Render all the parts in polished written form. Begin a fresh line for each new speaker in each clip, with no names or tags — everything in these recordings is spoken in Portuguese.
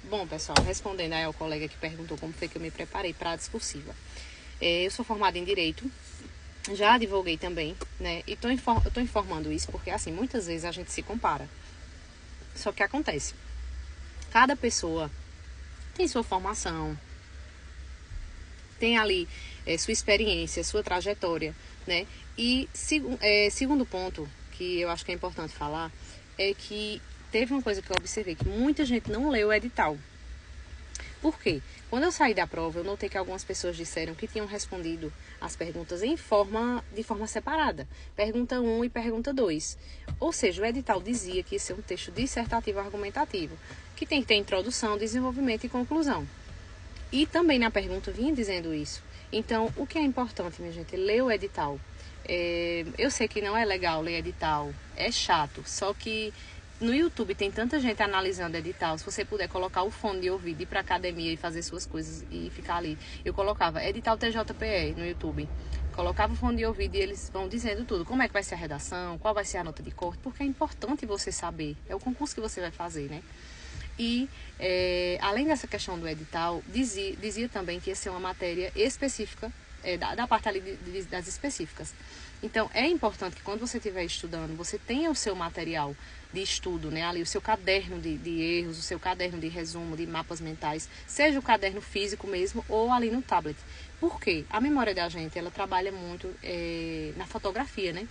Bom, pessoal, respondendo aí ao colega que perguntou como foi que eu me preparei para a discursiva. Eu sou formada em Direito, já advoguei também, né? E tô informando isso porque, assim, muitas vezes a gente se compara. Só que acontece, cada pessoa tem sua formação, tem ali sua experiência, sua trajetória, né? E segundo ponto, que eu acho que é importante falar, é que teve uma coisa que eu observei, que muita gente não leu o edital. Por quê? Quando eu saí da prova, eu notei que algumas pessoas disseram que tinham respondido as perguntas de forma separada. Pergunta 1 e pergunta 2. Ou seja, o edital dizia que ia ser um texto dissertativo argumentativo, que tem que ter introdução, desenvolvimento e conclusão. E também na pergunta vinha dizendo isso. Então, o que é importante, minha gente, é ler o edital. Eu sei que não é legal ler edital, é chato, só que no YouTube tem tanta gente analisando edital. Se você puder colocar o fone de ouvido, ir pra academia e fazer suas coisas e ficar ali. Eu colocava edital TJPE no YouTube. Colocava o fone de ouvido e eles vão dizendo tudo. Como é que vai ser a redação, qual vai ser a nota de corte, porque é importante você saber. É o concurso que você vai fazer, né? E, além dessa questão do edital, dizia também que ia ser uma matéria específica, da parte ali das específicas. Então, é importante que quando você estiver estudando, você tenha o seu material de estudo, né? Ali o seu caderno de erros, o seu caderno de resumo, de mapas mentais, seja o caderno físico mesmo ou ali no tablet. Por quê? A memória da gente, ela trabalha muito na fotografia, né?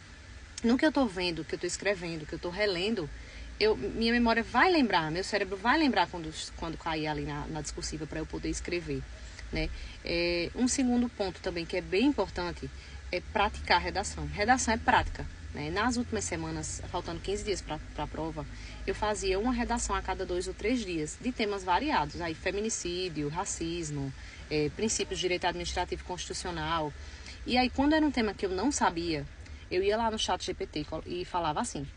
No que eu estou vendo, que eu estou escrevendo, que eu estou relendo, minha memória vai lembrar, meu cérebro vai lembrar quando cair ali na discursiva para eu poder escrever, né? Um segundo ponto também que é bem importante é praticar a redação. Redação é prática, né? Nas últimas semanas, faltando 15 dias para a prova, eu fazia uma redação a cada 2 ou 3 dias, de temas variados, aí feminicídio, racismo, princípios de direito administrativo e constitucional. E aí, quando era um tema que eu não sabia, eu ia lá no ChatGPT e falava assim: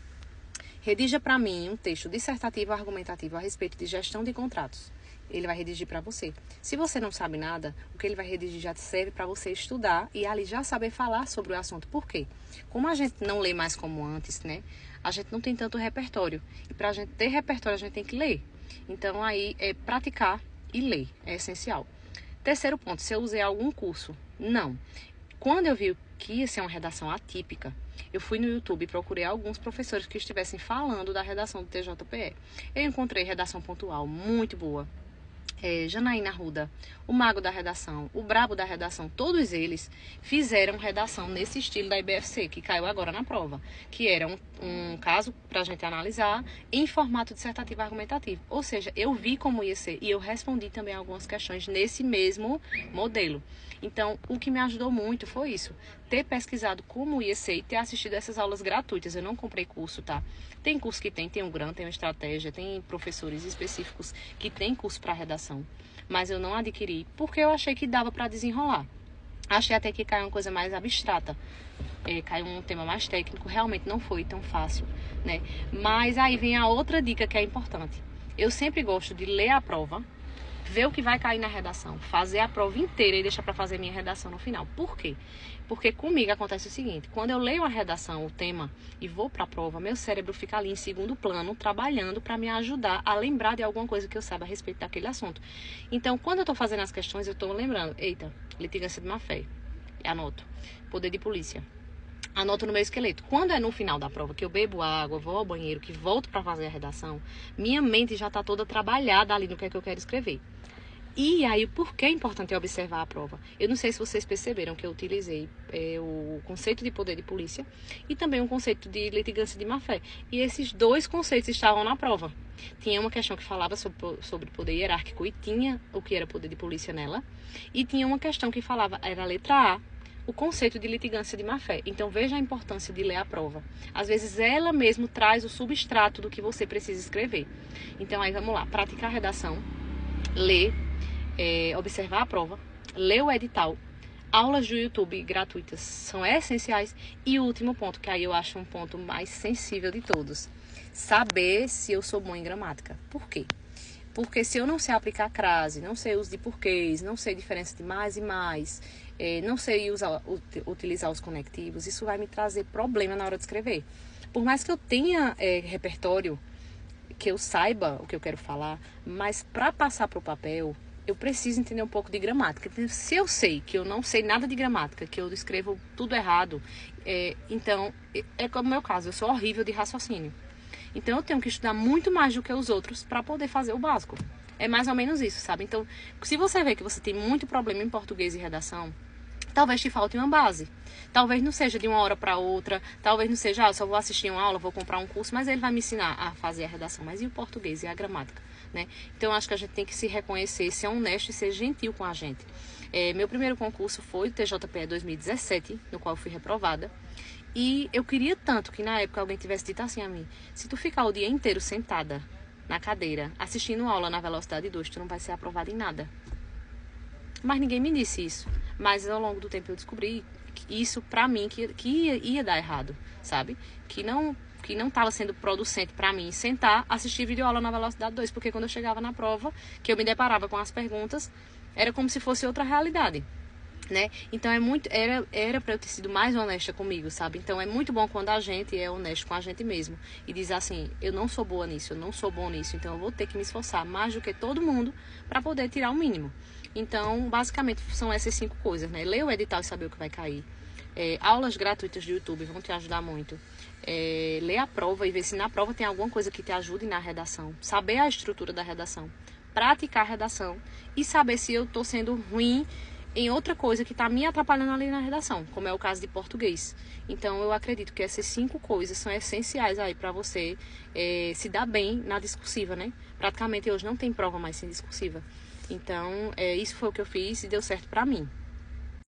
redija para mim um texto dissertativo argumentativo a respeito de gestão de contratos. Ele vai redigir para você. Se você não sabe nada, o que ele vai redigir já serve para você estudar e ali já saber falar sobre o assunto. Por quê? Como a gente não lê mais como antes, né? A gente não tem tanto repertório. E para a gente ter repertório, a gente tem que ler. Então, aí, praticar e ler é essencial. Terceiro ponto, se eu usei algum curso? Não. Quando eu vi que ia ser uma redação atípica, eu fui no YouTube e procurei alguns professores que estivessem falando da redação do TJPE. Eu encontrei redação pontual muito boa. Janaína Arruda, o mago da redação, o brabo da redação, todos eles fizeram redação nesse estilo da IBFC, que caiu agora na prova, que era um caso para a gente analisar em formato dissertativo argumentativo. Ou seja, eu vi como ia ser e eu respondi também algumas questões nesse mesmo modelo. Então, o que me ajudou muito foi isso, ter pesquisado como ia ser e ter assistido essas aulas gratuitas. Eu não comprei curso, tá? Tem curso que tem um grant, tem uma estratégia, tem professores específicos que tem curso para redação, mas eu não adquiri porque eu achei que dava para desenrolar. Achei até que caiu uma coisa mais abstrata, caiu um tema mais técnico, realmente não foi tão fácil, né? Mas aí vem a outra dica que é importante. Eu sempre gosto de ler a prova, ver o que vai cair na redação, fazer a prova inteira e deixar para fazer minha redação no final. Por quê? Porque comigo acontece o seguinte: quando eu leio a redação, o tema, e vou para a prova, meu cérebro fica ali em segundo plano, trabalhando para me ajudar a lembrar de alguma coisa que eu saiba a respeito daquele assunto. Então, quando eu estou fazendo as questões, eu estou lembrando: eita, litigância de má-fé, anoto, poder de polícia, anoto no meu esqueleto. Quando é no final da prova, que eu bebo água, vou ao banheiro, que volto para fazer a redação, minha mente já está toda trabalhada ali no que é que eu quero escrever. E aí, por que é importante observar a prova? Eu não sei se vocês perceberam que eu utilizei o conceito de poder de polícia e também o conceito de litigância de má-fé. E esses dois conceitos estavam na prova. Tinha uma questão que falava sobre poder hierárquico e tinha o que era poder de polícia nela. E tinha uma questão que falava, era a letra A, o conceito de litigância de má-fé. Então, veja a importância de ler a prova. Às vezes, ela mesmo traz o substrato do que você precisa escrever. Então, aí vamos lá, praticar a redação, ler, observar a prova, ler o edital, aulas do YouTube gratuitas são essenciais. E o último ponto, que aí eu acho um ponto mais sensível de todos, saber se eu sou bom em gramática. Por quê? Porque se eu não sei aplicar crase, não sei uso de porquês, não sei diferença de mais e mais, não sei utilizar os conectivos, isso vai me trazer problema na hora de escrever. Por mais que eu tenha repertório, que eu saiba o que eu quero falar, mas para passar para o papel, eu preciso entender um pouco de gramática. Se eu sei que eu não sei nada de gramática, que eu escrevo tudo errado, então, é como o meu caso, eu sou horrível de raciocínio. Então, eu tenho que estudar muito mais do que os outros para poder fazer o básico. É mais ou menos isso, sabe? Então, se você vê que você tem muito problema em português e redação, talvez te falte uma base. Talvez não seja de uma hora para outra, talvez não seja, eu só vou assistir uma aula, vou comprar um curso, mas ele vai me ensinar a fazer a redação. Mas e o português e a gramática, né? Então, eu acho que a gente tem que se reconhecer, ser honesto e ser gentil com a gente. Meu primeiro concurso foi o TJPE 2017, no qual eu fui reprovada. E eu queria tanto que na época alguém tivesse dito assim a mim: se tu ficar o dia inteiro sentada na cadeira, assistindo aula na velocidade 2, tu não vai ser aprovada em nada. Mas ninguém me disse isso. Mas ao longo do tempo eu descobri isso pra mim, que ia dar errado, sabe? Que não estava sendo producente pra mim sentar, assistir videoaula na velocidade 2, porque quando eu chegava na prova, que eu me deparava com as perguntas, era como se fosse outra realidade, né? Então era para eu ter sido mais honesta comigo, sabe? Então é muito bom quando a gente é honesto com a gente mesmo e diz assim: eu não sou boa nisso, eu não sou bom nisso, então eu vou ter que me esforçar mais do que todo mundo para poder tirar o mínimo. Então, basicamente, são essas 5 coisas, né? Ler o edital e saber o que vai cair. Aulas gratuitas do YouTube vão te ajudar muito. Ler a prova e ver se na prova tem alguma coisa que te ajude na redação. Saber a estrutura da redação. Praticar a redação. E saber se eu estou sendo ruim em outra coisa que está me atrapalhando ali na redação, como é o caso de português. Então, eu acredito que essas 5 coisas são essenciais aí para você se dar bem na discursiva, né? Praticamente hoje não tem prova mais sem discursiva. Então, isso foi o que eu fiz e deu certo pra mim.